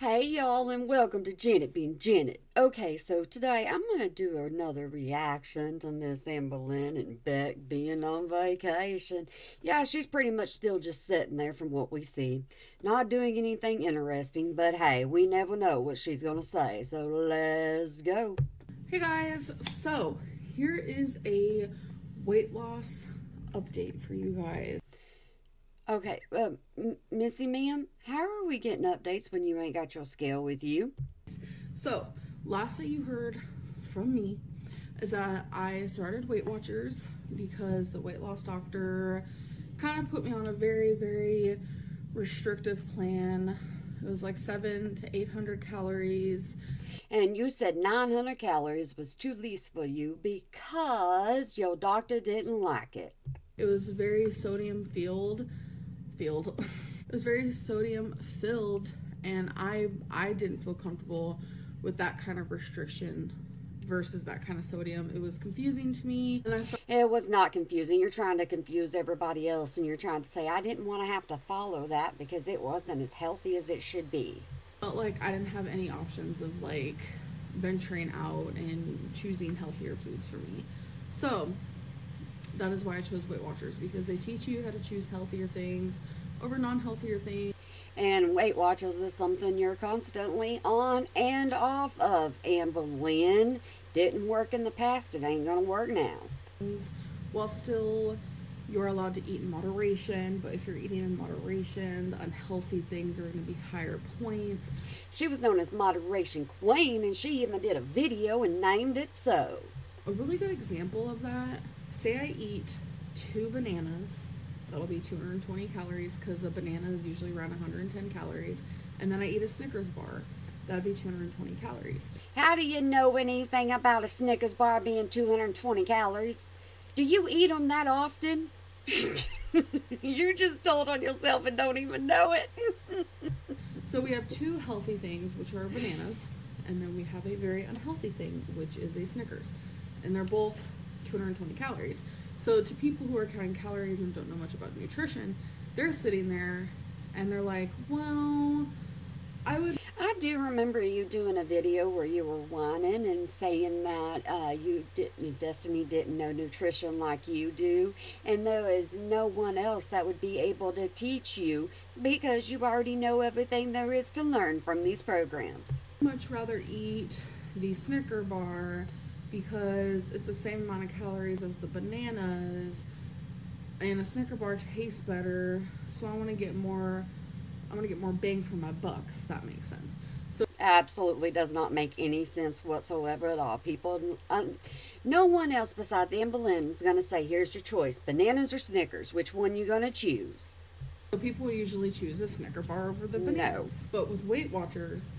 Hey y'all, and welcome to Janet being Janet. Okay, so today I'm going to do another reaction to Miss Amberlynn and Beck being on vacation. Yeah, she's pretty much still just sitting there from what we see. Not doing anything interesting, but hey, we never know what she's going to say, so let's go. Hey guys, so here is a weight loss update for you guys. Okay, Missy ma'am, how are we getting updates when you ain't got your scale with you? So, last that you heard from me is that I started Weight Watchers because the weight loss doctor kind of put me on a very restrictive plan. It was like 700 to 800 calories. And you said 900 calories was too least for you because your doctor didn't like it. It was very sodium filled. It was very sodium filled, and I didn't feel comfortable with that kind of restriction versus that kind of sodium. It was confusing to me, and I felt It was not confusing. You're trying to confuse everybody else, and you're trying to say, I didn't want to have to follow that because it wasn't as healthy as it should be. like I didn't have any options of like venturing out and choosing healthier foods for me. So that is why I chose Weight Watchers, because they teach you how to choose healthier things over non-healthier things. And Weight Watchers is something you're constantly on and off of. Amberlynn didn't work in the past. It ain't going to work now. While still you're allowed to eat in moderation, but if you're eating in moderation, the unhealthy things are going to be higher points. She was known as Moderation Queen, and she even did a video and named it so. A really good example of that, say I eat 2 bananas, that'll be 220 calories because a banana is usually around 110 calories, and then I eat a Snickers bar, that'd be 220 calories. How do you know anything about a Snickers bar being 220 calories? Do you eat them that often? You just told on yourself and don't even know it. So we have 2 healthy things, which are bananas, and then we have a very unhealthy thing, which is a Snickers. And they're both 220 calories. So to people who are counting calories and don't know much about nutrition, they're sitting there and they're like, well, I do remember you doing a video where you were whining and saying that Destiny didn't know nutrition like you do, and there is no one else that would be able to teach you because you already know everything there is to learn from these programs. much rather eat the Snicker bar because it's the same amount of calories as the bananas, and a Snicker bar tastes better, so I want to get more bang for my buck, if that makes sense. So Absolutely does not make any sense whatsoever at all. No one else besides Amberlynn is going to say, here's your choice, bananas or Snickers. Which one you going to choose? people usually choose a Snicker bar over the bananas. No. But with Weight Watchers,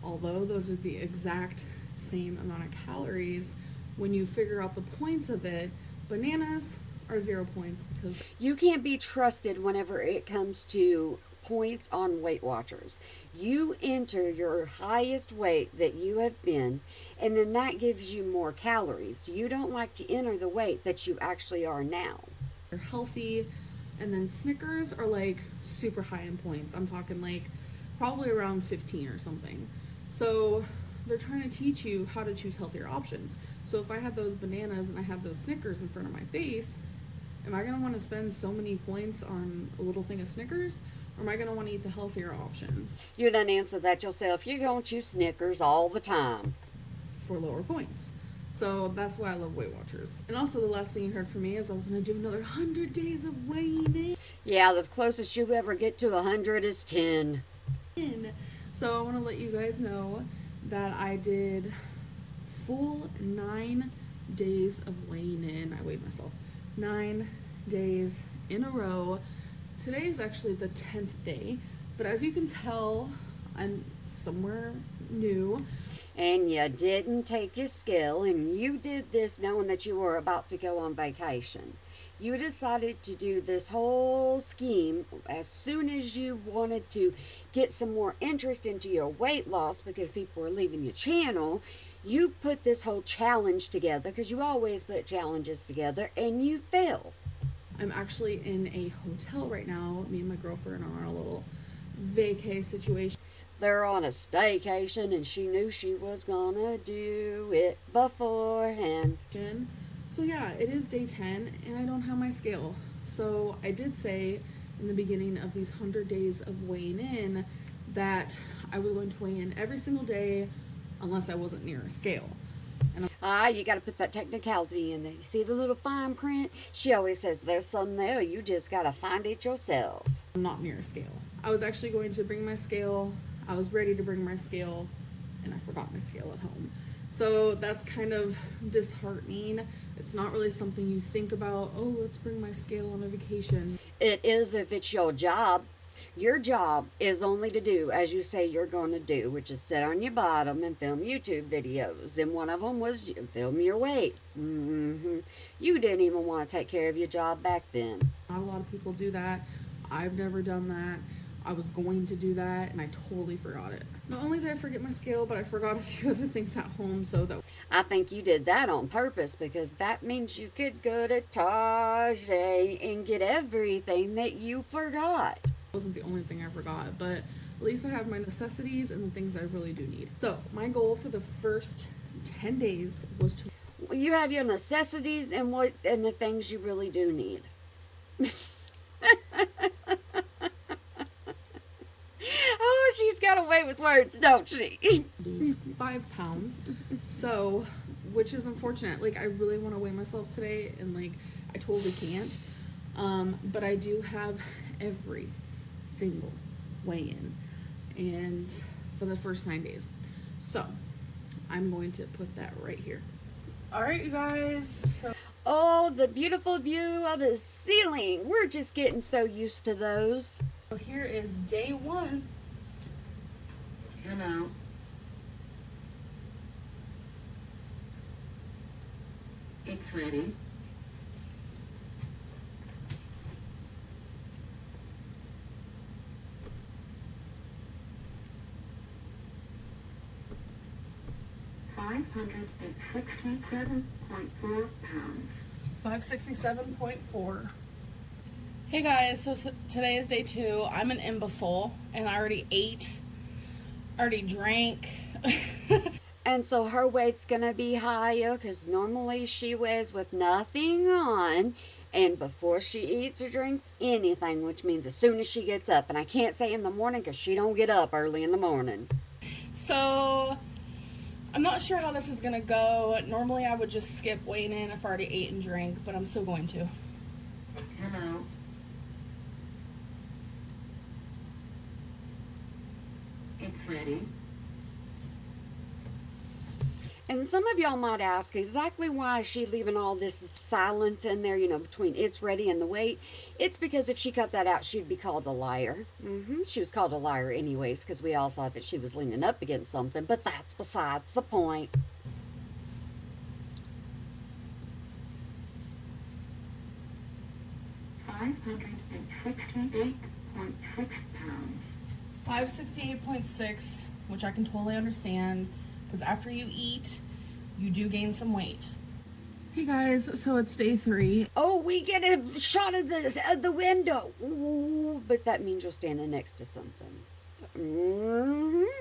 although those are the exact same amount of calories, when you figure out the points of it, bananas are 0 points because You can't be trusted whenever it comes to points on Weight Watchers. You enter your highest weight that you have been, and then that gives you more calories. You don't like to enter the weight that you actually are now. they're healthy. And then Snickers are like super high in points. I'm talking like probably around 15 or something. So they're trying to teach you how to choose healthier options. So if I had those bananas and I had those Snickers in front of my face, am I going to want to spend so many points on a little thing of Snickers? Or am I going to want to eat the healthier option You done answered that yourself. You're going to choose Snickers all the time. for lower points? So that's why I love Weight Watchers. And also the last thing you heard from me is I was going to do another 100 days of weighing Yeah, the closest you ever get to 100 is 10. in. So I want to let you guys know that I did full 9 days of weighing in. I weighed myself 9 days in a row. Today is actually the 10th day, but as you can tell, I'm somewhere new. And you didn't take your scale, and you did this knowing that you were about to go on vacation. You decided to do this whole scheme as soon as you wanted to get some more interest into your weight loss because people were leaving your channel. You put this whole challenge together because you always put challenges together, and you failed. I'm actually in a hotel right now. Me and my girlfriend are on a little vacay situation. there on a staycation, and she knew she was gonna do it beforehand. So yeah, it is day 10 and I don't have my scale. So I did say in the beginning of these 100 days of weighing in that I was going to weigh in every single day unless I wasn't near a scale. You got to put that technicality in there. You see the little fine print? She always says there's something there. You just got to find it yourself. I'm not near a scale. I was actually going to bring my scale. I was ready to bring my scale, and I forgot my scale at home. So that's kind of disheartening. It's not really something you think about, oh, let's bring my scale on a vacation. It is if it's your job. Your job is only to do as you say you're going to do, which is sit on your bottom and film YouTube videos. And one of them was film your weight. You didn't even want to take care of your job back then. Not a lot of people do that. I've never done that. I was going to do that and I totally forgot it. Not only did I forget my scale, but I forgot a few other things at home. So that I think you did that on purpose because that means you could go to Target and get everything that you forgot. wasn't the only thing I forgot, but at least I have my necessities and the things I really do need. So my goal for the first 10 days was to... You have your necessities and the things you really do need. Oh, she's got a way with words, don't she? 5 pounds. So, which is unfortunate. Like, I really want to weigh myself today, and like, I totally can't. But I do have every single weigh-in, and for the first 9 days. So, I'm going to put that right here. All right, you guys. So. Oh, the beautiful view of the ceiling. We're just getting so used to those. So here is day 1. Hello. It's ready. £567.4 pounds. 567.4. Hey guys, so today is day 2. I'm an imbecile and I already ate, already drank. And so her weight's gonna be higher because normally she weighs with nothing on and before she eats or drinks anything, which means as soon as she gets up. And I can't say in the morning because she don't get up early in the morning. So I'm not sure how this is gonna go. Normally I would just skip weighing in if I already ate and drank, but I'm still going to. Hello. It's ready. And some of y'all might ask exactly why is she leaving all this silence in there, between it's ready and the weight. It's because if she cut that out, she'd be called a liar. She was called a liar anyways because we all thought that she was leaning up against something, but that's besides the point. £568.6 pounds. 568.6, which I can totally understand, because after you eat, you do gain some weight. Hey guys, so it's day 3. Oh, we get a shot of the window. Ooh, but that means you're standing next to something.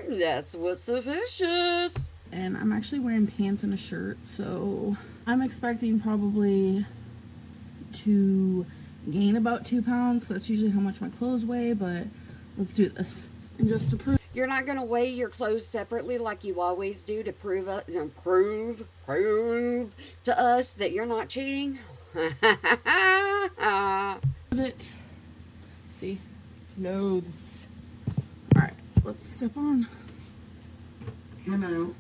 That's what's suspicious. And I'm actually wearing pants and a shirt, so I'm expecting probably to gain about 2 pounds. That's usually how much my clothes weigh, but let's do this. And just to prove... You're not going to weigh your clothes separately like you always do to prove to us that you're not cheating? It. See? Clothes. Alright, let's step on. Hello.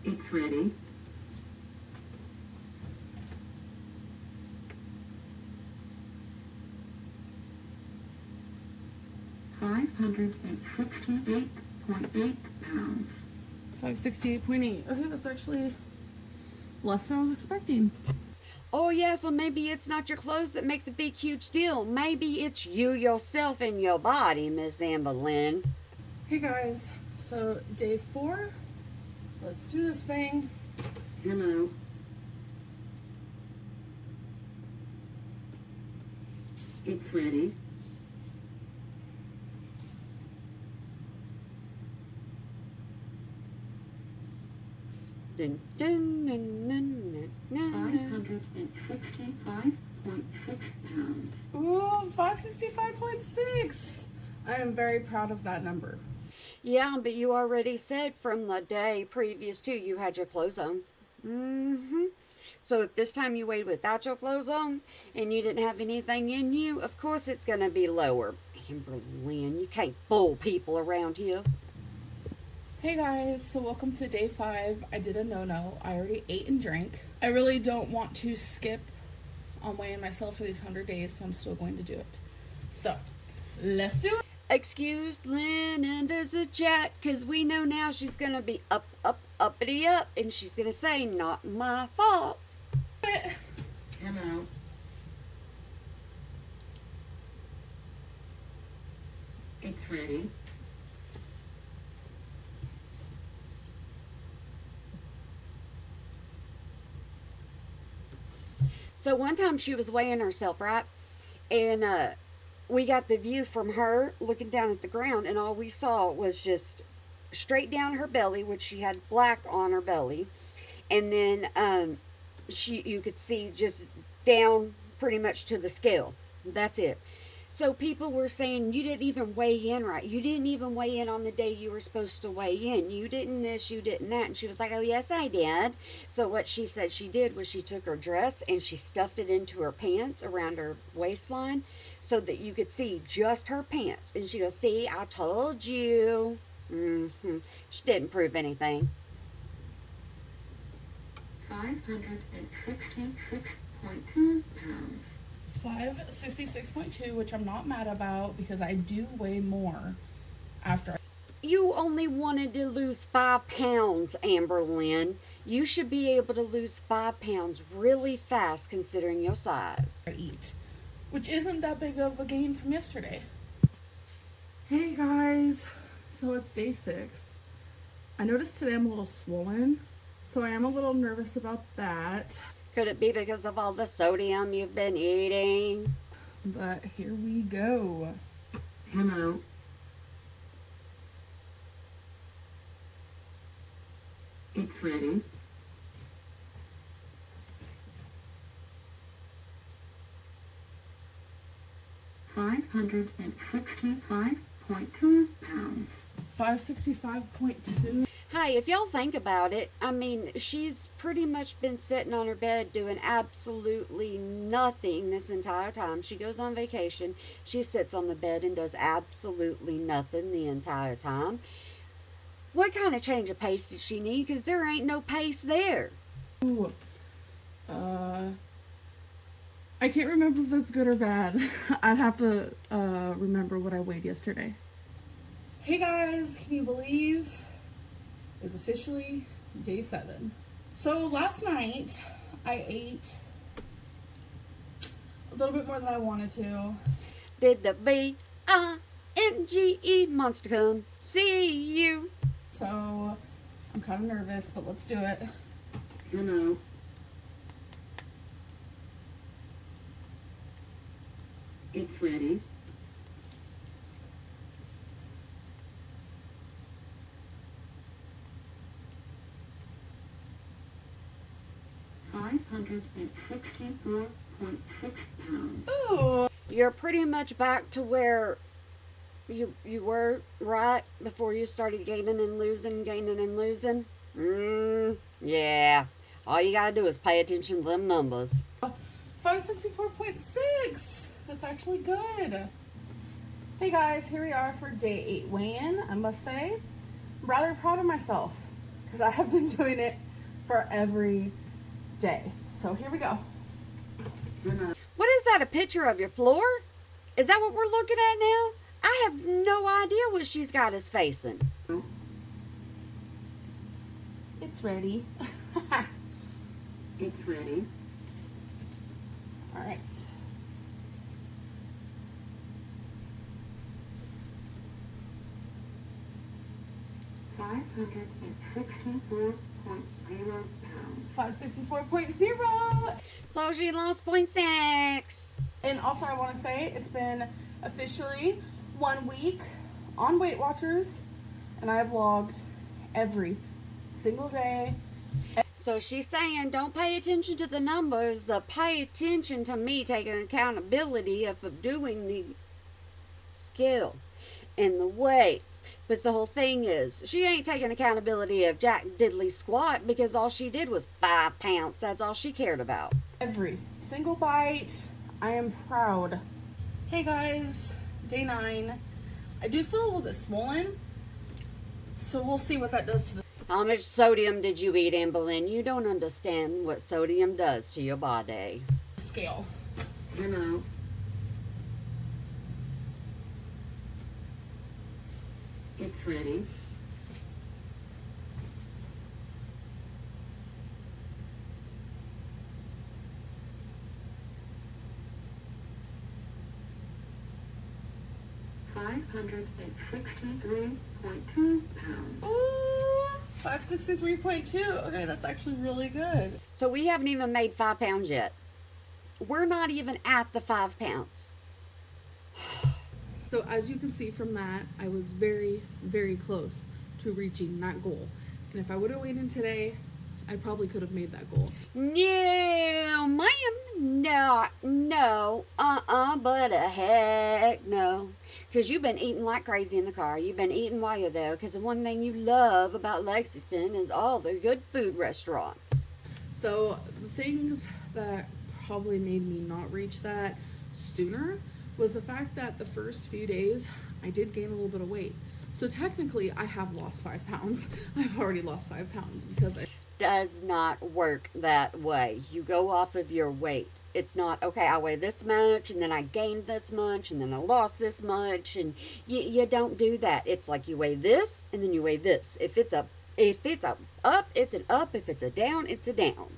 It's ready. £568.8 pounds. 568.8. Okay, that's actually less than I was expecting. Oh, yeah, so maybe it's not your clothes that makes a big, huge deal. Maybe it's you yourself and your body, Miss Amberlynn. Hey, guys. So, day 4. Let's do this thing. Hello. It's ready. Dun, dun, dun, dun, dun, dun. 565.6 pounds. Ooh, 565.6. I am very proud of that number. Yeah, but you already said from the day previous to you had your clothes on. So if this time you weighed without your clothes on and you didn't have anything in you, of course it's going to be lower. Amberlynn, you can't fool people around here. Hey guys, so welcome to day 5. I did a no-no. I already ate and drank. I really don't want to skip on weighing myself for these 100 days, so I'm still going to do it. So, let's do it. Excuse Lynn and there's a chat, because we know now she's going to be uppity up, and she's going to say, not my fault. Hello. It's ready. So one time she was weighing herself, right? And we got the view from her looking down at the ground, and all we saw was just straight down her belly, which she had black on her belly. And then you could see just down pretty much to the scale. That's it. So people were saying, you didn't even weigh in right. You didn't even weigh in on the day you were supposed to weigh in. You didn't this, you didn't that. And she was like, oh, yes, I did. So what she said she did was she took her dress and she stuffed it into her pants around her waistline so that you could see just her pants. And she goes, see, I told you. She didn't prove anything. 566.2 pounds. 566.2, which I'm not mad about because I do weigh more after. You only wanted to lose 5 pounds, Amberlynn. You should be able to lose 5 pounds really fast considering your size. I eat, which isn't that big of a gain from yesterday. Hey guys, so it's day 6. I noticed today I'm a little swollen, so I am a little nervous about that. Could it be because of all the sodium you've been eating? But here we go. Hello. It's ready. .2 pounds. 565.2. Hey, if y'all think about it, I mean, she's pretty much been sitting on her bed doing absolutely nothing this entire time. She goes on vacation, she sits on the bed and does absolutely nothing the entire time. What kind of change of pace did she need? Because there ain't no pace there. Ooh. I can't remember if that's good or bad. I'd have to remember what I weighed yesterday. Hey guys, can you believe it's officially day 7? So last night I ate a little bit more than I wanted to. Did the BINGE monster come see you? So I'm kind of nervous, but let's do it. Hello. It's ready. .6 pounds. Ooh. You're pretty much back to where you were right before you started gaining and losing. Yeah. All you gotta do is pay attention to them numbers. 564.6. That's actually good. Hey guys, here we are for day 8 weigh-in. I must say, I'm rather proud of myself because I have been doing it for every day. So here we go. What is that, a picture of your floor? Is that what we're looking at now? I have no idea what she's got us facing. It's ready. It's ready. All right. .564.0 pounds. 564.0. So she lost 0.6. And also I want to say it's been officially 1 week on Weight Watchers, and I have vlogged every single day So she's saying, don't pay attention to the numbers, pay attention to me taking accountability of doing the skill and the weight. But the whole thing is, she ain't taking accountability of Jack Diddley squat because all she did was 5 pounds. That's all she cared about. Every single bite. I am proud. Hey guys, day 9. I do feel a little bit swollen, so we'll see what that does to the How much sodium did you eat, Amberlynn? You don't understand what sodium does to your body. scale. Hello. It's ready. £563.2 pounds. Ooh, 563.2. Okay, that's actually really good. So we haven't even made 5 pounds yet. We're not even at the 5 pounds. So as you can see from that, I was very, very close to reaching that goal. And if I would have weighed in today, I probably could have made that goal. No, ma'am, no, but a heck no. Because you've been eating like crazy in the car. You've been eating while you're there. Because the one thing you love about Lexington is all the good food restaurants. So the things that probably made me not reach that sooner was the fact that the first few days I did gain a little bit of weight. So technically I have lost 5 pounds. I've already lost 5 pounds because I Does not work that way. You go off of your weight. It's not, okay, I weigh this much, and then I gained this much, and then I lost this much, and you don't do that. It's like you weigh this, and then you weigh this. If it's up, it's an up. If it's a down, it's a down.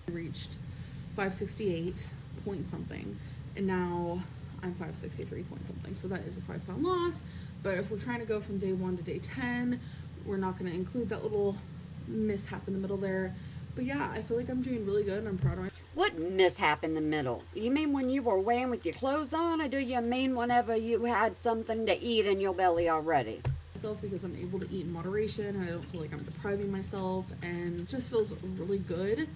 reached 568 point something, and now I'm 563 point something. So that is a 5 pound loss. But if we're trying to go from day 1 to day 10, we're not going to include that little mishap in the middle there. But yeah, I feel like I'm doing really good and I'm proud of myself. What mishap in the middle? You mean when you were weighing with your clothes on, or do you mean whenever you had something to eat in your belly already? Because I'm able to eat in moderation and I don't feel like I'm depriving myself, and it just feels really good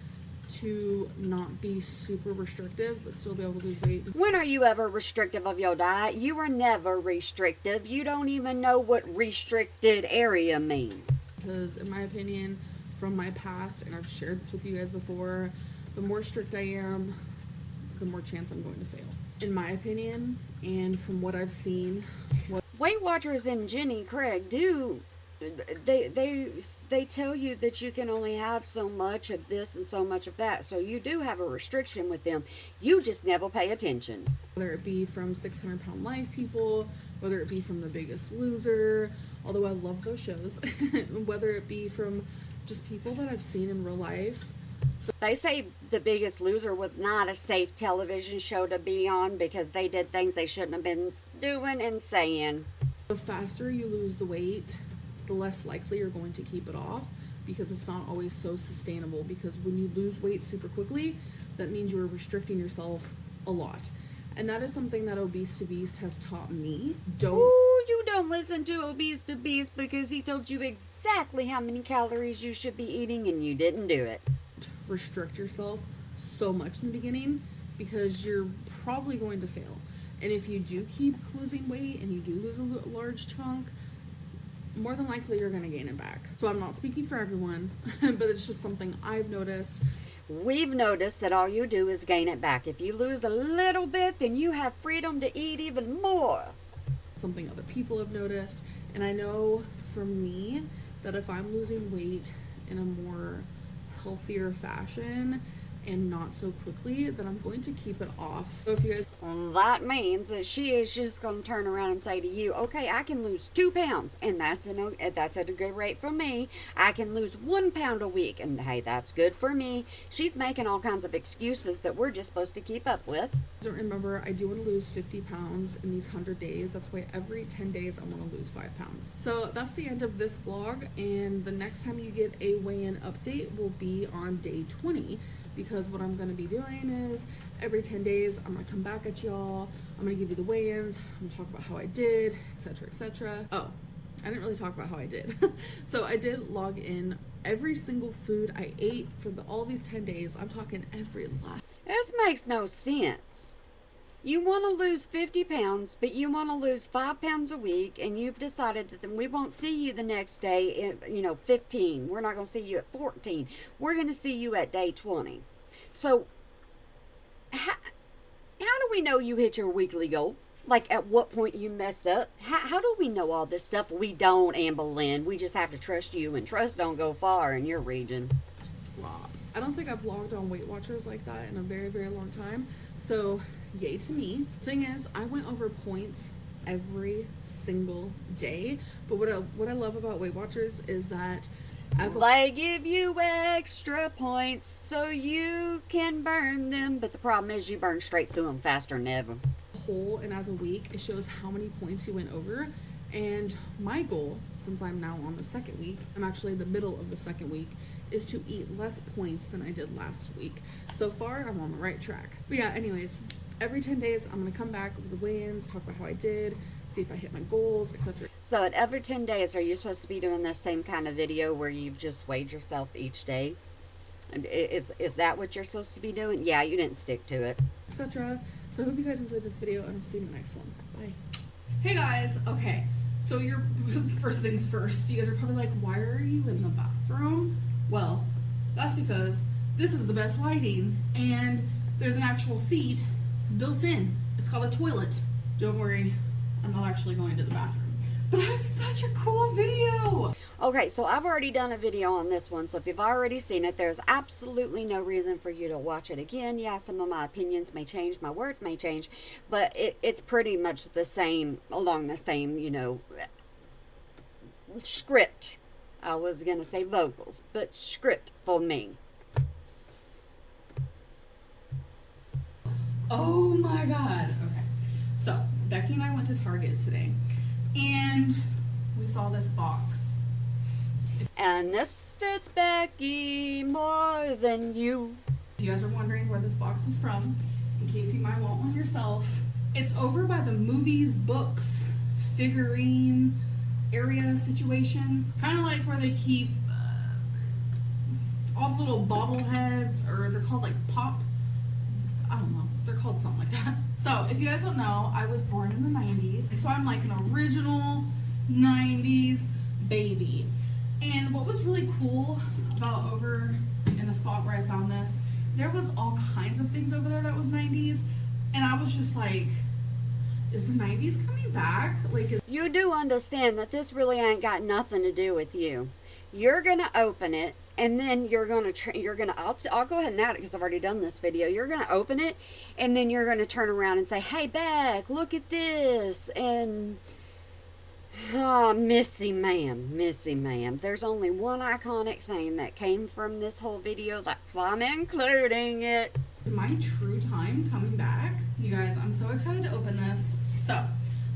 to not be super restrictive but still be able to lose weight. When are you ever restrictive of your diet? You are never restrictive. You don't even know what restricted area means. Because in my opinion, from my past, and I've shared this with you guys before, the more strict I am, the more chance I'm going to fail. In my opinion, and from what I've seen, Weight Watchers and Jenny Craig do, they tell you that you can only have so much of this and so much of that. So you do have a restriction with them. You just never pay attention. whether it be from 600-pound life people, whether it be from The Biggest Loser, although I love those shows, whether it be from just people that I've seen in real life. They say The Biggest Loser was not a safe television show to be on because they did things they shouldn't have been doing and saying. The faster you lose the weight, the less likely you're going to keep it off, because it's not always so sustainable. Because when you lose weight super quickly, that means you're restricting yourself a lot. And that is something that Obese to Beast has taught me. Ooh, you don't listen to Obese to Beast because he told you exactly how many calories you should be eating and you didn't do it. Restrict yourself so much in the beginning, because you're probably going to fail. And if you do keep losing weight and you do lose a large chunk, more than likely you're going to gain it back. So I'm not speaking for everyone, but it's just something I've noticed. We've noticed that all you do is gain it back. If you lose a little bit, then you have freedom to eat even more. Something other people have noticed. And I know for me that if I'm losing weight in a more healthier fashion and not so quickly, then I'm going to keep it off. So if you guys, Well, that means that she is just going to turn around and say to you, okay, I can lose 2 pounds, and that's at a good rate for me. I can lose 1 pound a week, and hey, that's good for me. She's making all kinds of excuses that we're just supposed to keep up with. remember, I do want to lose 50 pounds in these 100 days. That's why every 10 days I want to lose 5 pounds. So that's the end of this vlog, and the next time you get a weigh-in update will be on day 20. Because what I'm going to be doing is every 10 days, I'm going to come back at y'all. I'm going to give you the weigh-ins. I'm going to talk about how I did, etc., etc. Oh, I didn't really talk about how I did. So I did log in every single food I ate for all these 10 days. I'm talking every last. This makes no sense. You want to lose 50 pounds, but you want to lose 5 pounds a week, and you've decided that then we won't see you the next day at, 15. We're not going to see you at 14. We're going to see you at day 20. So, how do we know you hit your weekly goal? Like, at what point you messed up? How do we know all this stuff? We don't, Amberlynn. We just have to trust you, and trust don't go far in your region. Drop. I don't think I've logged on Weight Watchers like that in a very, very long time. So, yay to me. Thing is, I went over points every single day. But what I love about Weight Watchers is that they give you extra points so you can burn them. But the problem is you burn straight through them faster than ever. Whole and as a week, it shows how many points you went over. And my goal, since I'm now on the second week, I'm actually in the middle of the second week, is to eat less points than I did last week. So far, I'm on the right track. But yeah, anyways, every 10 days, I'm going to come back with the weigh-ins, talk about how I did, see if I hit my goals, etc. So at every 10 days, are you supposed to be doing this same kind of video where you've just weighed yourself each day? Is that what you're supposed to be doing? Yeah, you didn't stick to it. Etc. So I hope you guys enjoyed this video, and I'll see you in the next one. Bye. Hey guys, okay. So first things first, you guys are probably like, why are you in the bathroom? Well, that's because this is the best lighting, and there's an actual seat built in. It's called a toilet. Don't worry, I'm not actually going to the bathroom. But I have such a cool video. Okay, so I've already done a video on this one, so if you've already seen it, there's absolutely no reason for you to watch it again. Yeah, some of my opinions may change, my words may change, but it's pretty much the same, along the same, script. I was going to say vocals, but script for me. Oh my god. Okay. So, Becky and I went to Target today, and we saw this box. And this fits Becky more than you. If you guys are wondering where this box is from, in case you might want one yourself, it's over by the movies, books, figurine area situation. Kind of like where they keep all the little bobbleheads, or they're called like pop. I don't know. They're called something like that. So, if you guys don't know, I was born in the 90s. So I'm like an original 90s baby. And what was really cool about over in the spot where I found this, there was all kinds of things over there that was 90s. And I was just like, is the 90s coming back? You do understand that this really ain't got nothing to do with you. You're going to open it, and then I'll go ahead and add it because I've already done this video. You're going to open it, and then you're going to turn around and say, hey, Beck, look at this. And, Missy ma'am. There's only one iconic thing that came from this whole video. That's why I'm including it. My true time coming back. You guys, I'm so excited to open this. So,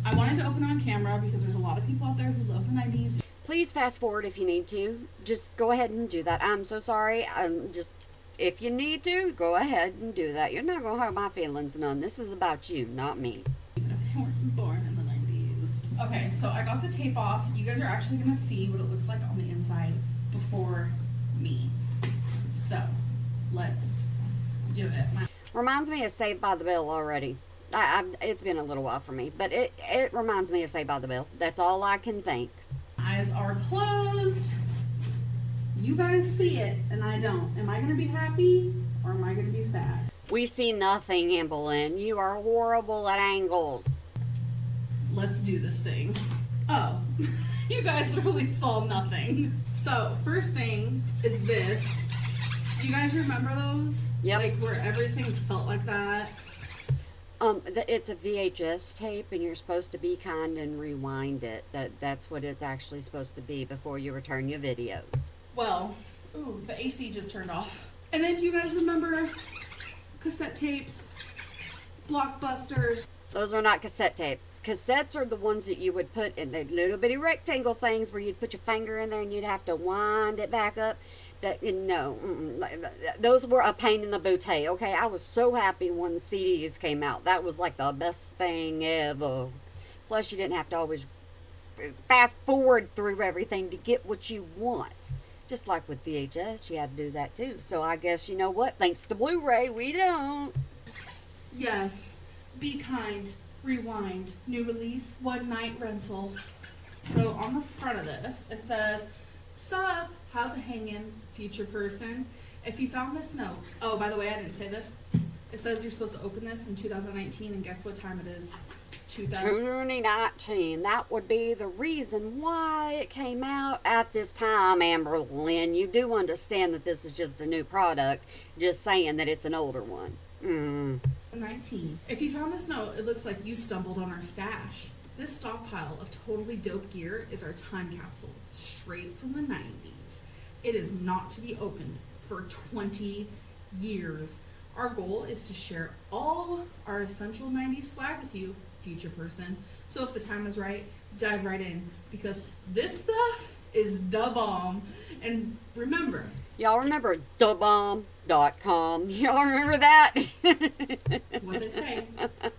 I wanted to open it on camera because there's a lot of people out there who love the 90s. Please fast forward if you need to. Just go ahead and do that. I'm so sorry. If you need to, go ahead and do that. You're not going to hurt my feelings none. This is about you, not me. Even if they weren't born in the 90s. Okay, so I got the tape off. You guys are actually going to see what it looks like on the inside before me. So, let's do it. Reminds me of Saved by the Bell already. It's been a little while for me, but it reminds me of Saved by the Bell. That's all I can think. Eyes are closed. You guys see it, and I don't. Am I going to be happy, or am I going to be sad? We see nothing, Amberlynn. You are horrible at angles. Let's do this thing. Oh, you guys really saw nothing. So, first thing is this. You guys remember those? Yep. Like, where everything felt like that? It's a VHS tape, and you're supposed to be kind and rewind it. That's what it's actually supposed to be before you return your videos. Well, ooh, the AC just turned off. And then do you guys remember cassette tapes? Blockbuster. Those are not cassette tapes. Cassettes are the ones that you would put in the little bitty rectangle things where you'd put your finger in there and you'd have to wind it back up. Those were a pain in the booty, okay? I was so happy when CDs came out. That was like the best thing ever. Plus, you didn't have to always fast forward through everything to get what you want. Just like with VHS, you had to do that too. So I guess, you know what? Thanks to Blu-ray, we don't. Yes. Be kind. Rewind. New release. One night rental. So on the front of this, it says, "Sup? How's it hanging, future person? If you found this note." Oh, by the way, I didn't say this. It says you're supposed to open this in 2019, and guess what time it is? 2019. That would be the reason why it came out at this time, Amberlynn. You do understand that this is just a new product, just saying that it's an older one. 19. If you found this note, it looks like you stumbled on our stash. This stockpile of totally dope gear is our time capsule, straight from the 90s. It is not to be opened for 20 years. Our goal is to share all our essential 90s swag with you, future person. So if the time is right, dive right in, because this stuff is da bomb. And remember, Y'all remember thebomb.com? Y'all remember that? what they say,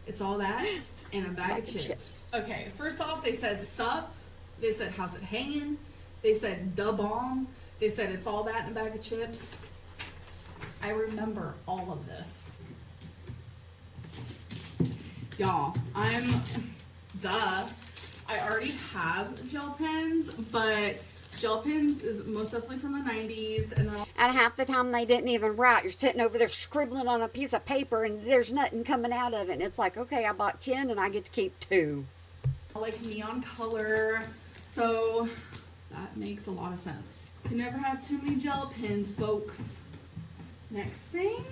it's all that and a bag of chips. Okay, first off, they said sup. They said how's it hanging. They said da bomb. They said it's all that and a bag of chips. I remember all of this. Y'all, I already have gel pens, but gel pens is most definitely from the 90s, and they're all And half the time they didn't even write. You're sitting over there scribbling on a piece of paper and there's nothing coming out of it. And it's like, okay, I bought 10 and I get to keep 2. like neon color, so that makes a lot of sense. You never have too many gel pens, folks. Next thing,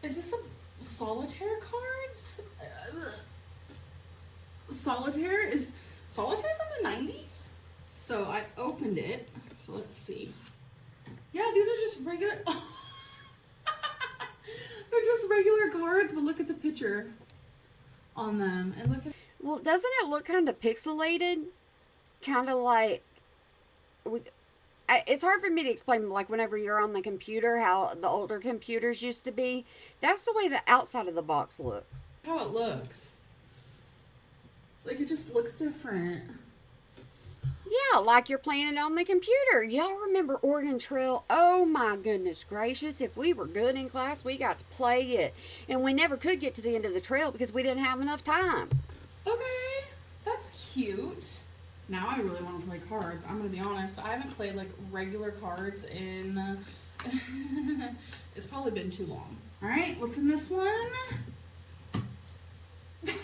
is this a solitaire cards? Solitaire from the 90s? So I opened it, so let's see. Yeah, these are just regular, they're just regular cards, but look at the picture on them, and look at. Well, doesn't it look kind of pixelated? Kind of like... It's hard for me to explain, like whenever you're on the computer, how the older computers used to be. That's the way the outside of the box looks. How it looks. Like, it just looks different. Yeah, like you're playing it on the computer. Y'all remember Oregon Trail? Oh my goodness gracious. If we were good in class, we got to play it. And we never could get to the end of the trail because we didn't have enough time. Okay, that's cute. Now I really want to play cards. I'm gonna be honest, I haven't played like regular cards in it's probably been too long. All right, what's in this one? Yes,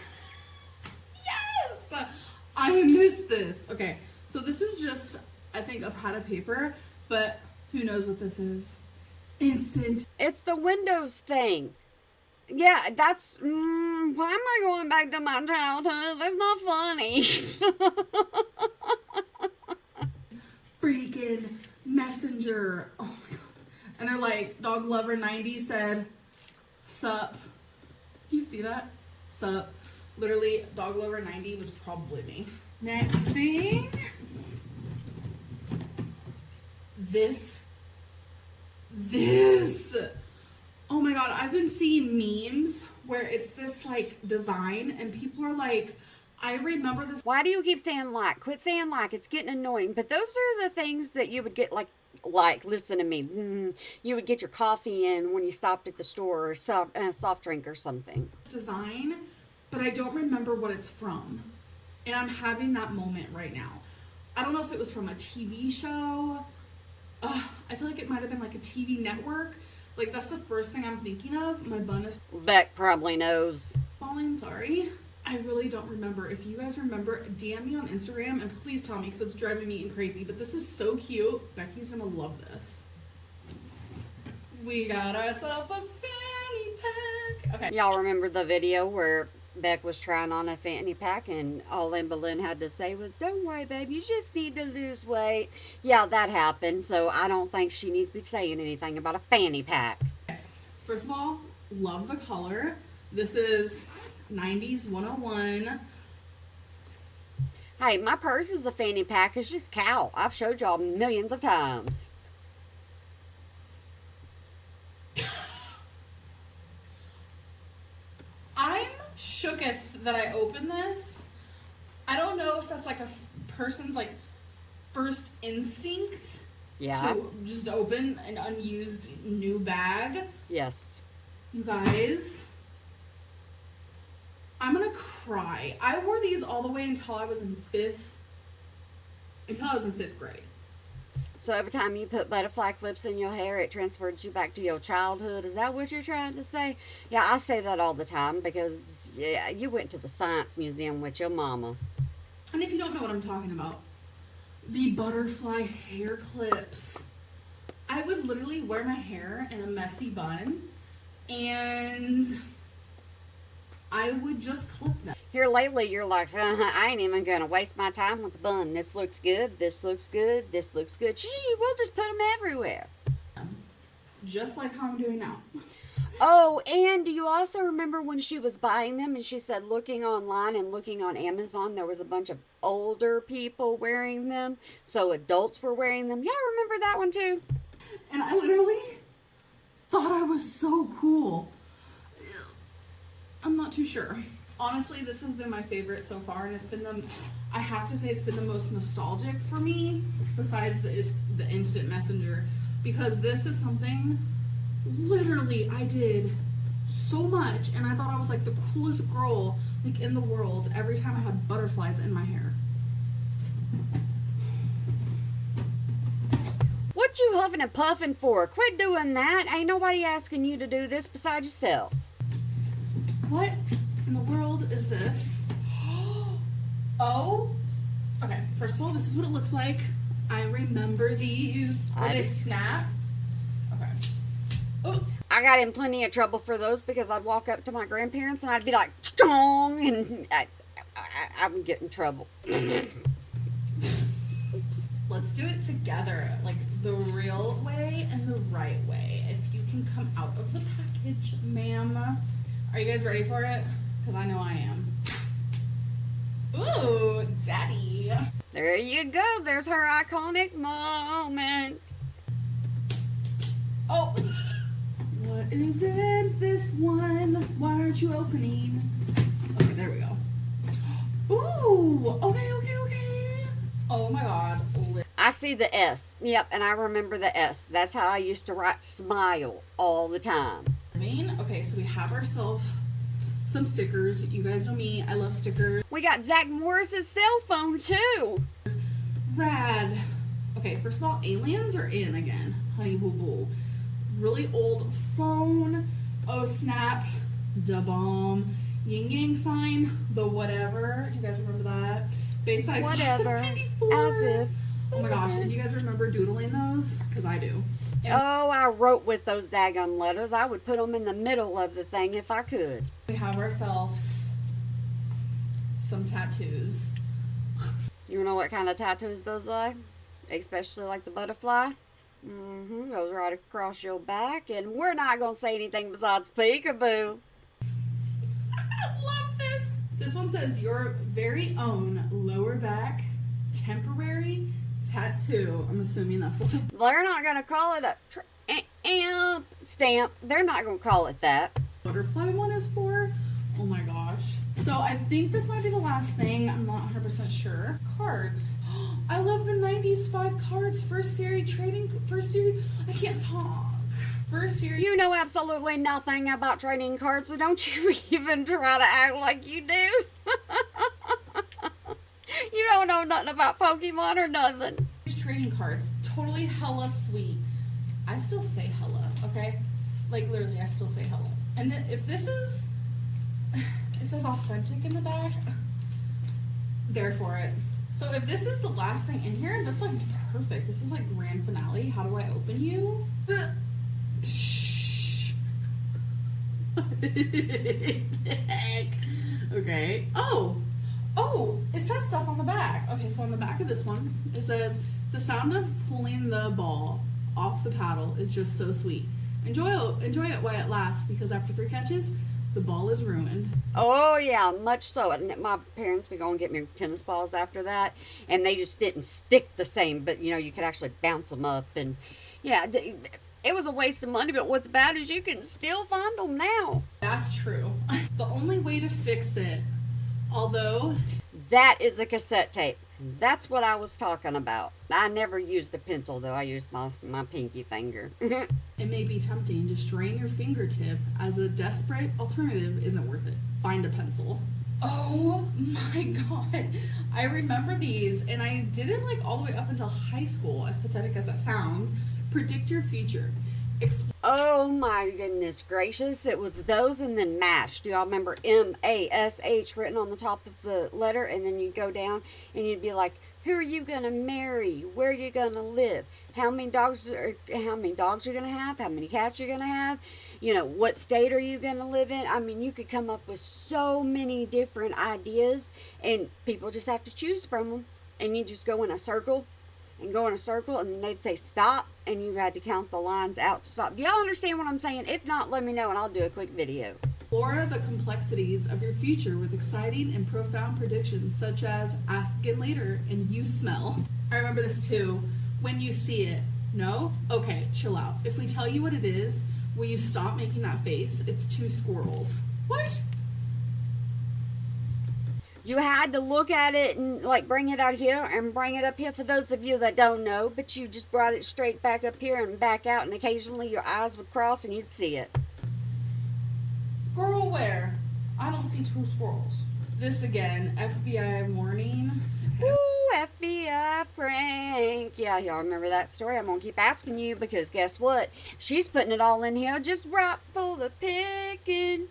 I missed this. Okay, so this is just, I think, a pad of paper, but who knows what this is? Instant. It's the Windows thing. Yeah, that's... why am I going back to my childhood? That's not funny. Freaking messenger. Oh my god. And they're like, Dog Lover 90 said, sup. You see that? Sup. Literally, Dog Lover 90 was probably me. Next thing. This. Oh my god, I've been seeing memes where it's this like design and people are like, I remember this. Why do you keep saying like? Quit saying like. It's getting annoying. But those are the things that you would get like, listen to me. You would get your coffee in when you stopped at the store or soft drink or something. Design, but I don't remember what it's from. And I'm having that moment right now. I don't know if it was from a TV show. I feel like it might have been like a TV network. Like, that's the first thing I'm thinking of. My bun is Beck probably knows. falling, sorry. I really don't remember. If you guys remember, DM me on Instagram and please tell me because it's driving me crazy. But this is so cute. Becky's gonna love this. We got ourselves a fanny pack. Okay. Y'all remember the video where Beck was trying on a fanny pack and all Amberlynn had to say was, don't worry, babe, you just need to lose weight. Yeah, that happened, so I don't think she needs to be saying anything about a fanny pack. First of all, love the color. This is 90s 101. Hey, my purse is a fanny pack. It's just cow. I've showed y'all millions of times. I'm shooketh that I opened this. I don't know if that's like a person's like first instinct Yeah. to just open an unused new bag. Yes. You guys, I'm gonna cry. I wore these all the way until I was in fifth grade. So every time you put butterfly clips in your hair, it transports you back to your childhood. Is that what you're trying to say? Yeah, I say that all the time because yeah, you went to the science museum with your mama. And if you don't know what I'm talking about, the butterfly hair clips. I would literally wear my hair in a messy bun and I would just clip them. Here lately, you're like, I ain't even gonna waste my time with the bun. This looks good. This looks good. This looks good. Gee, we'll just put them everywhere. Just like how I'm doing now. Oh, and do you also remember when she was buying them and she said looking online and looking on Amazon, there was a bunch of older people wearing them, so adults were wearing them. Y'all remember that one too? And I literally thought I was so cool. I'm not too sure. Honestly, this has been my favorite so far, and it's been I have to say it's been the most nostalgic for me, besides the instant messenger, because this is something literally I did so much, and I thought I was like the coolest girl like in the world every time I had butterflies in my hair. What you huffing and puffing for? Quit doing that. Ain't nobody asking you to do this besides yourself. What in the world is this? Oh, okay. First of all, this is what it looks like. I remember these. Where they snap. Okay. Oh. I got in plenty of trouble for those because I'd walk up to my grandparents and I'd be like, "Dong," and I would get in trouble. Let's do it together, like the real way and the right way. If you can come out of the package, ma'am. Are you guys ready for it? Because I know I am. Ooh, daddy. There you go. There's her iconic moment. Oh. What is in this one? Why aren't you opening? Okay, there we go. Ooh, okay. Oh my god. I see the S. Yep, and I remember the S. That's how I used to write smile all the time. Okay, so we have ourselves some stickers. You guys know me, I love stickers. We got Zach Morris's cell phone too. Rad. Okay, first of all, aliens are in again. Honey boo boo. Really old phone. Oh snap. Da bomb. Yin yang sign. The whatever. Do you guys remember that? Bayside Whatever. As if. Oh my gosh, do you guys remember doodling those? Because I do. And oh, I wrote with those daggum letters. I would put them in the middle of the thing if I could. we have ourselves some tattoos. You know what kind of tattoos those are? Especially like the butterfly. Goes right across your back. And we're not going to say anything besides peekaboo. I love this. This one says your very own lower back temporary tattoo. I'm assuming that's what They're not going to call it a amp stamp. They're not going to call it that. butterfly one is for. Oh my gosh. So I think this might be the last thing. I'm not 100% sure. Cards. I love the 90s 5 cards. First series. I can't talk. First series. You know absolutely nothing about trading cards, so don't you even try to act like you do. You don't know nothing about Pokemon or nothing. Trading cards. Totally hella sweet. I still say hella, okay? Like literally, I still say hella. And if this is, it says authentic in the back. There for it. So if this is the last thing in here, that's like perfect. This is like grand finale. How do I open you? Okay. Oh, it says stuff on the back. Okay, so on the back of this one, it says, the sound of pulling the ball off the paddle is just so sweet. Enjoy it while it lasts, because after 3 catches, the ball is ruined. Oh, yeah, much so. And my parents were going to get me tennis balls after that, and they just didn't stick the same, but, you know, you could actually bounce them up. And, yeah, it was a waste of money, but what's bad is you can still find them now. That's true. The only way to fix it, although... That is a cassette tape. That's what I was talking about. I never used a pencil, though. I used my pinky finger. It may be tempting to strain your fingertip as a desperate alternative isn't worth it. Find a pencil. Oh my god. I remember these, and I did it like all the way up until high school, as pathetic as that sounds. Predict your future. Oh my goodness gracious. It was those and then MASH. Do y'all remember MASH written on the top of the letter? And then you go down and you'd be like, who are you going to marry? Where are you going to live? How many dogs you're going to have? How many cats you're going to have? You know, what state are you going to live in? I mean, you could come up with so many different ideas, and people just have to choose from them. And you just go in a circle and go in a circle, and they'd say stop, and you had to count the lines out to stop. Do y'all understand what I'm saying? If not, let me know, and I'll do a quick video. Explore the complexities of your future with exciting and profound predictions, such as ask again later and you smell. I remember this too. When you see it. No? Okay, chill out. If we tell you what it is, will you stop making that face? It's 2 squirrels. What? You had to look at it and like bring it out here and bring it up here for those of you that don't know, but you just brought it straight back up here and back out, and occasionally your eyes would cross and you'd see it. Girl, where? I don't see 2 squirrels. This again, FBI warning. Ooh, FBI Frank. Yeah, y'all remember that story? I'm going to keep asking you because guess what? She's putting it all in here just right for the picking.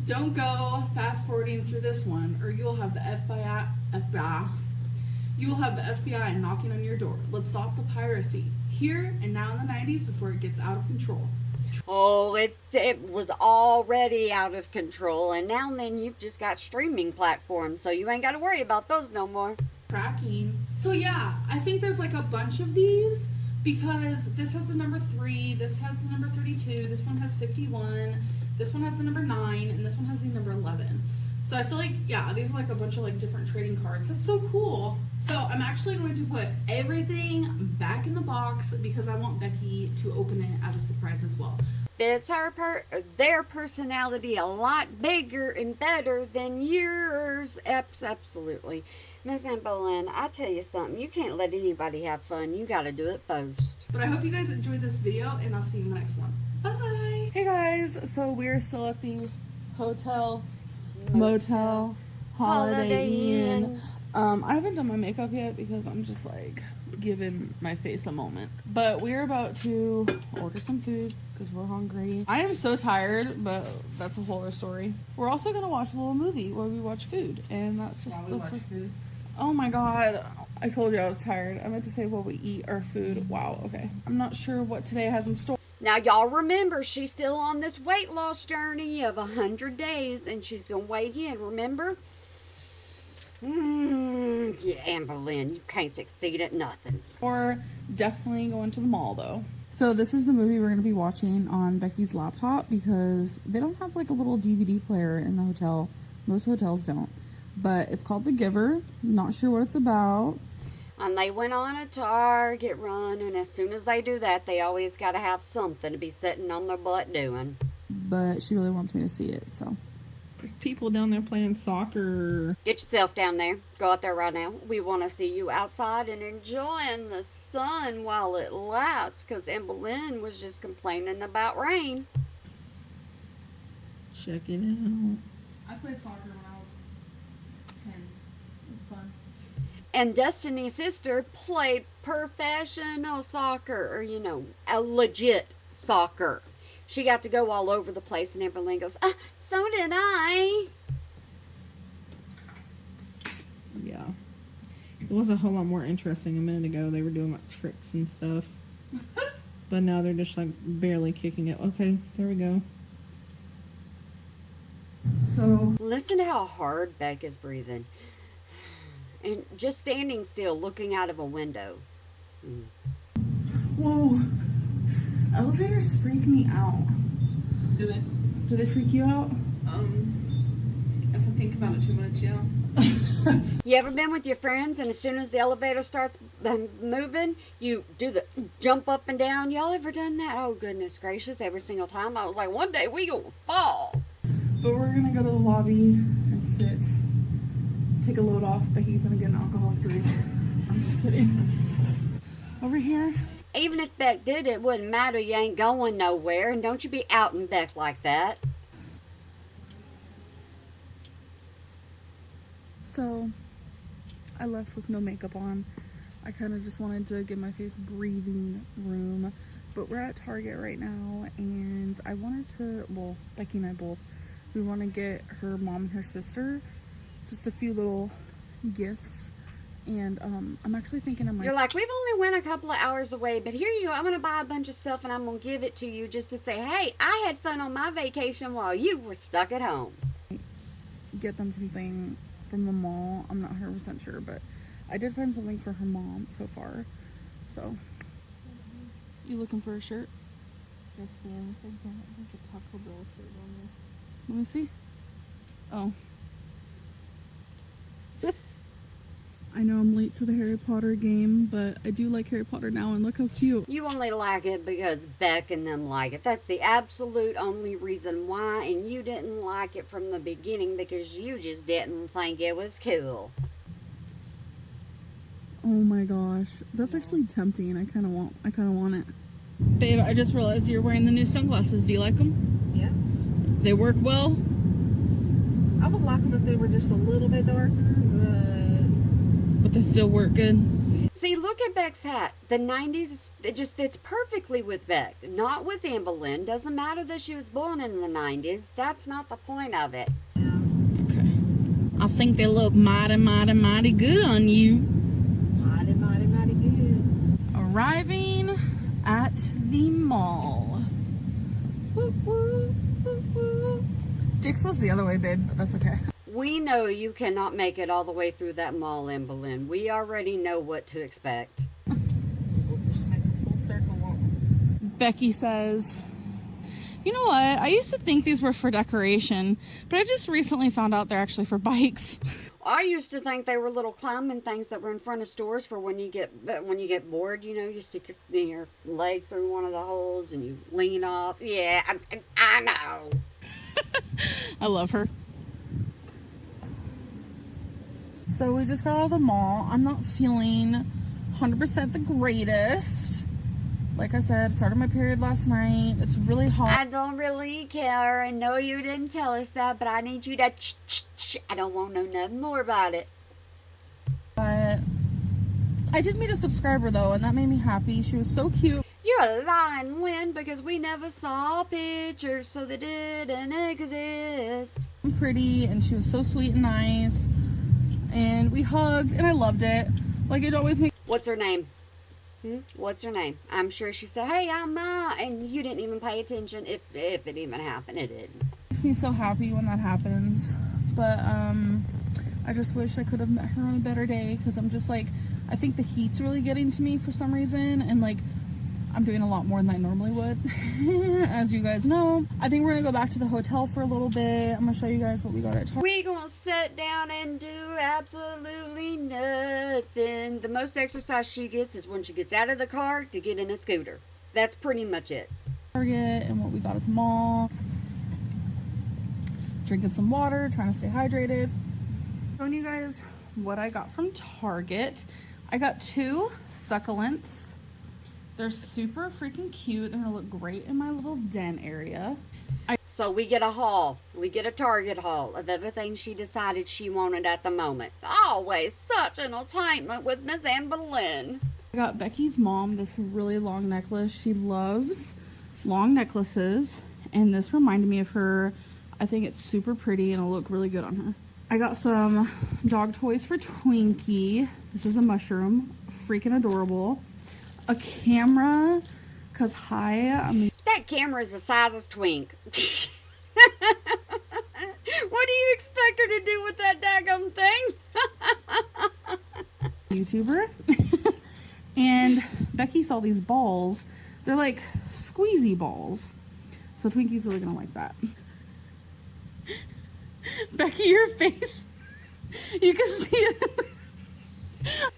Don't go fast forwarding through this one, or you'll have the FBI. You will have the FBI knocking on your door. Let's stop the piracy here and now in the 90s before it gets out of control. Oh, it was already out of control, and now and then you've just got streaming platforms, so you ain't got to worry about those no more. Tracking. So yeah, I think there's like a bunch of these because this has the number 3, this has the number 32, this one has 51, this one has the number 9, and this one has the number 11. So I feel like, yeah, these are like a bunch of like different trading cards. That's so cool. So I'm actually going to put everything back in the box because I want Becky to open it as a surprise as well. Fits their personality a lot bigger and better than yours. Absolutely. Miss Amberlynn, I tell you something. You can't let anybody have fun. You got to do it first. But I hope you guys enjoyed this video, and I'll see you in the next one. Bye. Hey guys, so we're still at the hotel, motel, Holiday Inn. I haven't done my makeup yet because I'm just like giving my face a moment. But we're about to order some food because we're hungry. I am so tired, but that's a whole other story. We're also gonna watch a little movie where we watch food, and that's just food. Oh my god, I told you I was tired. I meant to say what we eat, our food. Wow, okay. I'm not sure what today has in store. Now, y'all remember, she's still on this weight loss journey of 100 days, and she's going to weigh in, remember? Yeah, Amberlynn, you can't succeed at nothing. Or definitely going to the mall, though. So this is the movie we're going to be watching on Becky's laptop because they don't have, like, a little DVD player in the hotel. Most hotels don't. But it's called The Giver. Not sure what it's about. And they went on a Target run, and as soon as they do that, they always got to have something to be sitting on their butt doing. But she really wants me to see it, so. There's people down there playing soccer. Get yourself down there. Go out there right now. We want to see you outside and enjoying the sun while it lasts, because Amberlynn was just complaining about rain. Check it out. I played soccer when I was 10. It was fun. And Destiny's sister played professional soccer, or, you know, a legit soccer. She got to go all over the place, and Amberlynn goes, so did I. Yeah. It was a whole lot more interesting a minute ago. They were doing like tricks and stuff. But now they're just like barely kicking it. Okay, there we go. So. Listen to how hard Beck is breathing. And just standing still, looking out of a window. Whoa. Elevators freak me out. Do they? Do they freak you out? If I think about it too much, yeah. You ever been with your friends and as soon as the elevator starts moving, you do the jump up and down? Y'all ever done that? Oh, goodness gracious. Every single time. I was like, one day we gonna fall. But we're gonna go to the lobby and sit take a load off that he's gonna get an alcoholic drink. I'm just kidding. Over here. Even if Beck did, it wouldn't matter. You ain't going nowhere, and don't you be outing Beck like that. So, I left with no makeup on. I kind of just wanted to give my face breathing room. But we're at Target right now, and I wanted to, well, Becky and I both, we want to get her mom and her sister just a few little gifts. And I'm actually thinking I might... You're like, we've only went a couple of hours away, but here you go. I'm going to buy a bunch of stuff, and I'm going to give it to you just to say, hey, I had fun on my vacation while you were stuck at home. Get them something from the mall. I'm not 100% sure, but I did find something for her mom so far. So, you looking for a shirt? Just seeing. There's a Taco Bell shirt on there. Let me see. Oh. I know I'm late to the Harry Potter game, but I do like Harry Potter now, and look how cute. You only like it because Beck and them like it. That's the absolute only reason why, and you didn't like it from the beginning because you just didn't think it was cool. Oh my gosh, that's actually tempting. I kind of want it. Babe, I just realized you're wearing the new sunglasses. Do you like them? Yeah. They work well? I would like them if they were just a little bit darker, But they still work good. See, look at Beck's hat. The 90s, it just fits perfectly with Beck. Not with Amberlynn. Doesn't matter that she was born in the 90s. That's not the point of it. Okay. I think they look mighty, mighty, mighty good on you. mighty, mighty, mighty good. Arriving at the mall. Woo, woo, woo, woo. Dick's was the other way, babe, but that's okay. We know you cannot make it all the way through that mall, Amberlynn. We already know what to expect. We'll just make a full circle, won't we? Becky says, you know what? I used to think these were for decoration, but I just recently found out they're actually for bikes. I used to think they were little climbing things that were in front of stores for when you get bored. You know, you stick your leg through one of the holes and you lean off. Yeah, I know. I love her. So we just got out of the mall. I'm not feeling 100% the greatest. Like I said, started my period last night. It's really hot. I don't really care. I know you didn't tell us that, but I need you to I don't want to know nothing more about it. But I did meet a subscriber though, and that made me happy. She was so cute. You're lying, Lynn, because we never saw pictures, so they didn't exist. Pretty, and she was so sweet and nice. And we hugged, and I loved it. Like, it always makes... What's her name? What's her name? I'm sure she said, hey, I'm Ma, and you didn't even pay attention. If it even happened, it didn't. Makes me so happy when that happens. But, I just wish I could have met her on a better day, because I'm just like, I think the heat's really getting to me for some reason, and like, I'm doing a lot more than I normally would, as you guys know. I think we're gonna go back to the hotel for a little bit. I'm gonna show you guys what we got at Target. We gonna sit down and do absolutely nothing. The most exercise she gets is when she gets out of the car to get in a scooter. That's pretty much it. Target and what we got at the mall. Drinking some water, trying to stay hydrated. Showing you guys what I got from Target. I got 2 succulents. They're super freaking cute. They're gonna look great in my little den area. So we get a haul. We get a Target haul of everything she decided she wanted at the moment. Always such an entertainment with Miss Amberlynn. I got Becky's mom this really long necklace. She loves long necklaces, and this reminded me of her. I think it's super pretty and it'll look really good on her. I got some dog toys for Twinkie. This is a mushroom. Freaking adorable. A camera, because That camera is the size of Twink. What do you expect her to do with that daggone thing? YouTuber. And Becky saw these balls. They're like squeezy balls. So Twinkie's really gonna like that. Becky, your face. You can see it.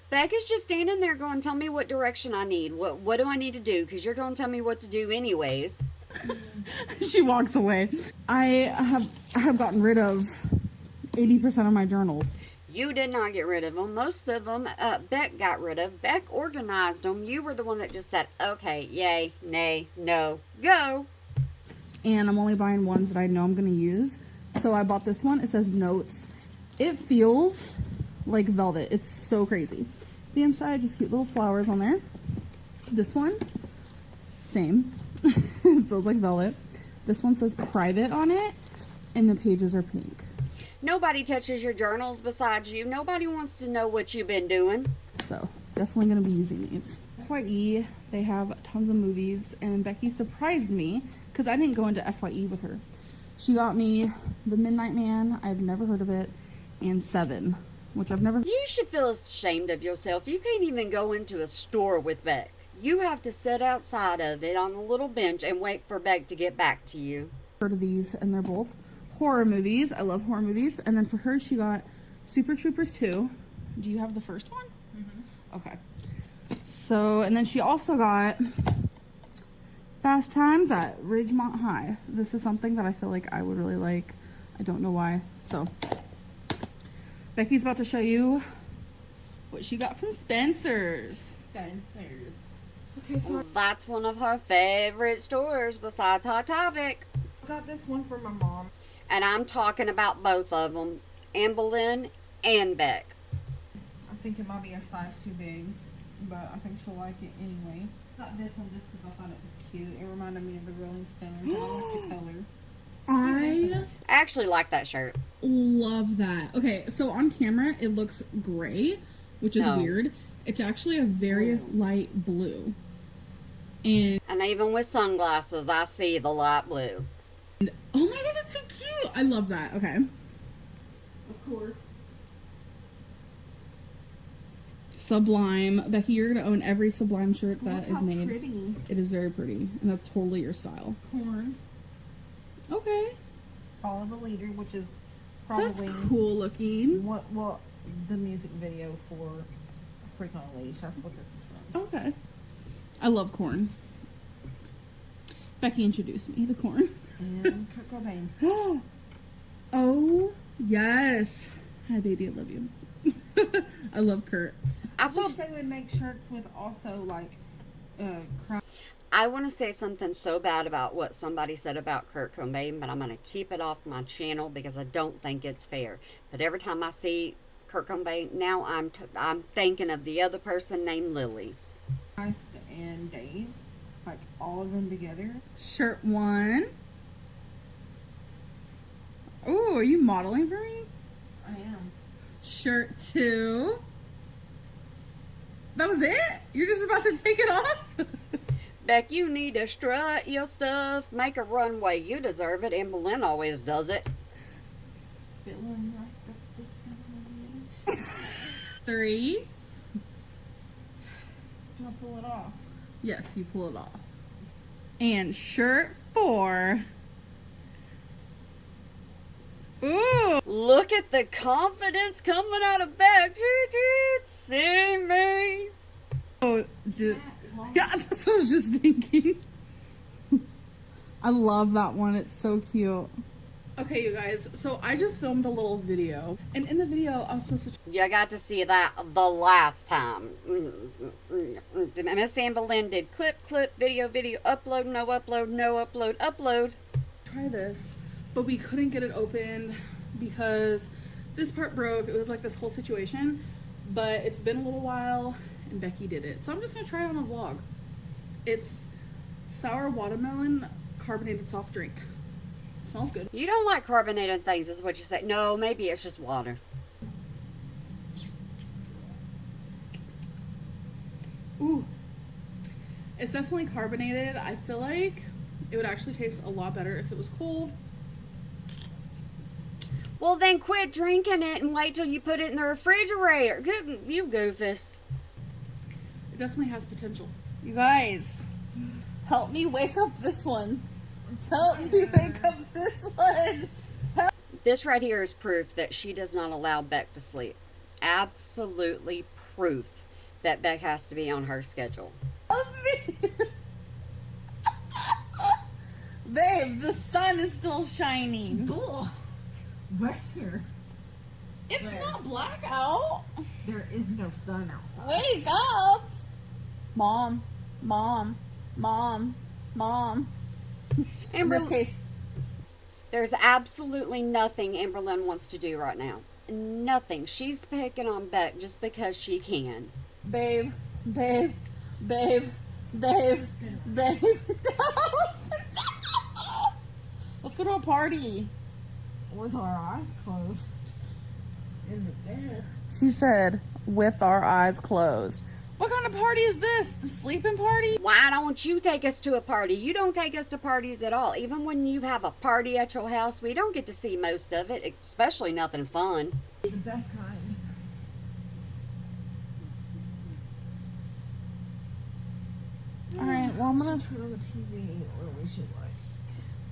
Beck is just standing there going, tell me what direction I need. What do I need to do? Because you're going to tell me what to do anyways. She walks away. I have gotten rid of 80% of my journals. You did not get rid of them. Most of them, Beck got rid of. Beck organized them. You were the one that just said, okay, yay, nay, no, go. And I'm only buying ones that I know I'm going to use. So I bought this one. It says Notes. It feels like velvet. It's so crazy. The inside, just cute little flowers on there. This one, same. It feels like velvet. This one says Private on it, and the pages are pink. Nobody touches your journals besides you. Nobody wants to know what you've been doing. So definitely going to be using these. FYE, they have tons of movies, and Becky surprised me because I didn't go into FYE with her. She got me The Midnight Man, I've never heard of it, and Seven, which I've never You should feel ashamed of yourself. You can't even go into a store with Beck. You have to sit outside of it on a little bench and wait for Beck to get back to you. heard of these, and they're both horror movies. I love horror movies. And then for her, she got Super Troopers 2. Do you have the first one? Mm-hmm. Okay. So, and then she also got Fast Times at Ridgemont High. This is something that I feel like I would really like. I don't know why. So, Becky's about to show you what she got from Spencer's. Okay, so That's one of her favorite stores besides Hot Topic. I got this one for my mom. And I'm talking about both of them, Amberlynn and Beck. I think it might be a size too big, but I think she'll like it anyway. Got this one just because I thought it was cute. It reminded me of the Rolling Stones. And I like the color. I I actually like that shirt. love that. Okay, so on camera it looks gray, which is No. weird. It's actually a very light blue. And And even with sunglasses, I see the light blue. oh my god, that's so cute. I love that. Okay. Of course. Sublime. Becky, you're gonna own every Sublime shirt that Look is how made. pretty. It is very pretty, and that's totally your style. Corn. Okay. Follow the Leader, which is That's probably cool looking. what the music video for Freak on a Leash. That's what this is from. Okay. I love Corn. Becky introduced me to Corn. And Kurt Cobain. Oh, yes. Hi, baby. I love you. I love Kurt. I I saw. wish they would make shirts with also like crime. I want to say something so bad about what somebody said about Kurt Cobain, but I'm going to keep it off my channel because I don't think it's fair. But every time I see Kurt Cobain, now I'm thinking of the other person named Lily. Christ and Dave, like all of them together. Shirt 1. Oh, are you modeling for me? I am. Shirt 2. That was it? You're just about to take it off? Beck, you need to strut your stuff, make a runway. You deserve it. Amberlynn always does it. Feeling like the freak on a leash. 3. Do I pull it off? Yes, you pull it off. And shirt 4. Ooh. Look at the confidence coming out of Beck. See me. Oh, dude. Yeah, that's what I was just thinking. I love that one. It's so cute. Okay, you guys. So I just filmed a little video. And in the video, I was supposed to... You got to see that the last time. Miss Amberlynn did clip, video, upload, no upload, no upload, upload. try this, but we couldn't get it open because this part broke. It was like this whole situation, but it's been a little while and Becky did it. So I'm just going to try it on a vlog. It's sour watermelon carbonated soft drink. It smells good. You don't like carbonated things, is what you say. No, maybe it's just water. Ooh. It's definitely carbonated. I feel like it would actually taste a lot better if it was cold. Well, then quit drinking it and wait till you put it in the refrigerator. Good, you goofus. It definitely has potential. You guys, help me wake up this one. Help me wake up this one. This right here is proof that she does not allow Beck to sleep. Absolutely proof that Beck has to be on her schedule. Help me. Babe, the sun is still shining. Cool. Right here. It's not blackout. There is no sun outside. Wake up. Mom. Mom. Mom. Mom. In this case, there's absolutely nothing Amberlynn wants to do right now. Nothing. She's picking on Beck just because she can. babe, babe, babe, babe, babe. Let's go to a party. With our eyes closed. In the bed. She said, with our eyes closed. What kind of party is this? The sleeping party? Why don't you take us to a party? You don't take us to parties at all. Even when you have a party at your house, we don't get to see most of it, especially nothing fun. The best kind. Alright, well, I'm gonna turn on the TV, or we should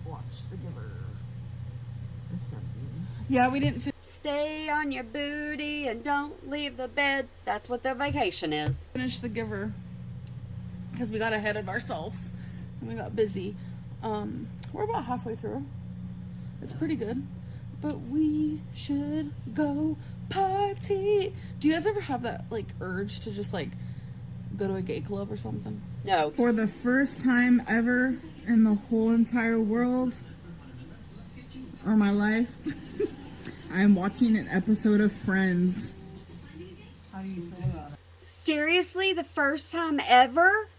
watch The Giver or something. Yeah, we didn't Stay on your booty and don't leave the bed. That's what their vacation is. finish The Giver because we got ahead of ourselves and we got busy. We're about halfway through. It's pretty good, but we should go party. Do you guys ever have that urge to just go to a gay club or something? No. For the first time ever in the whole entire world or my life, I'm watching an episode of Friends. How do you feel about it? Seriously, the first time ever?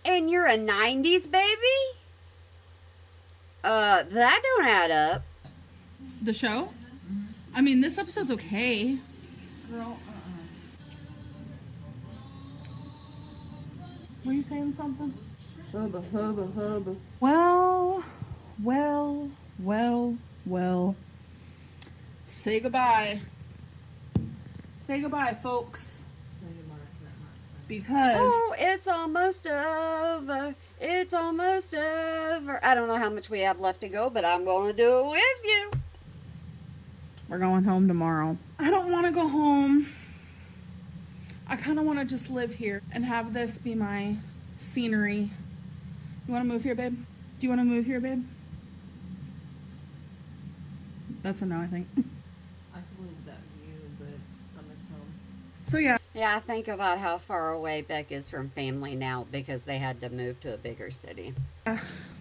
And you're a 90s baby? That don't add up. The show? I mean, this episode's okay. Girl, Were you saying something? Hubba, hubba, hubba. Well. Say goodbye. Say goodbye, folks. Because Oh, it's almost over. It's almost over. I don't know how much we have left to go, but I'm going to do it with you. we're going home tomorrow. I don't want to go home. I kind of want to just live here and have this be my scenery. You want to move here, babe? Do you want to move here, babe? That's a no, I think. I can live with that view, but I miss home. So yeah. Yeah, I think about how far away Beck is from family now because they had to move to a bigger city.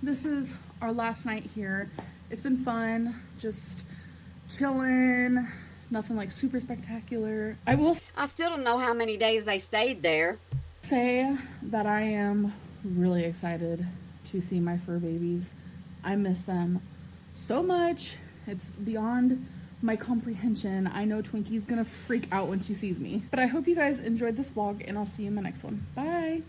This is our last night here. It's been fun, just chilling, nothing super spectacular. I will I still don't know how many days they stayed there. say that I am really excited to see my fur babies. I miss them so much. It's beyond my comprehension. I know Twinkie's gonna freak out when she sees me. But I hope you guys enjoyed this vlog, and I'll see you in my next one. Bye!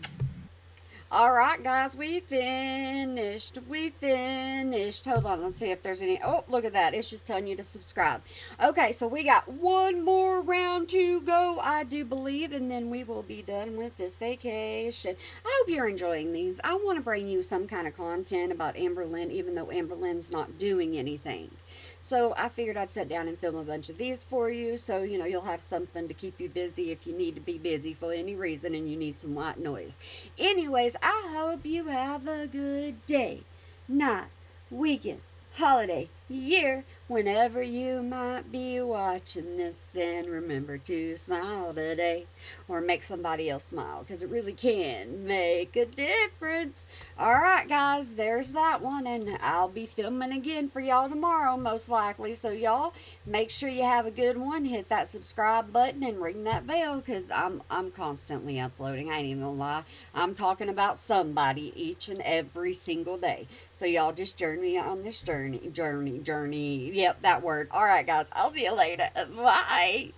All right, guys, we finished. We finished. Hold on, let's see if there's any. Oh, look at that. It's just telling you to subscribe. Okay, so we got one more round to go, I do believe, and then we will be done with this vacation. I hope you're enjoying these. I want to bring you some kind of content about Amberlynn, even though Amberlynn's not doing anything. So I figured I'd sit down and film a bunch of these for you, so you'll have something to keep you busy if you need to be busy for any reason and you need some white noise. Anyways, I hope you have a good day, night, weekend, holiday, year, whenever you might be watching this, and remember to smile today or make somebody else smile, because it really can make a difference. All right, guys, there's that one, and I'll be filming again for y'all tomorrow most likely, so y'all make sure you have a good one. Hit that subscribe button and ring that bell, because I'm constantly uploading. I ain't even gonna lie, I'm talking about somebody each and every single day, so y'all just join me on this journey. Yep, that word. All right, guys, I'll see you later. Bye.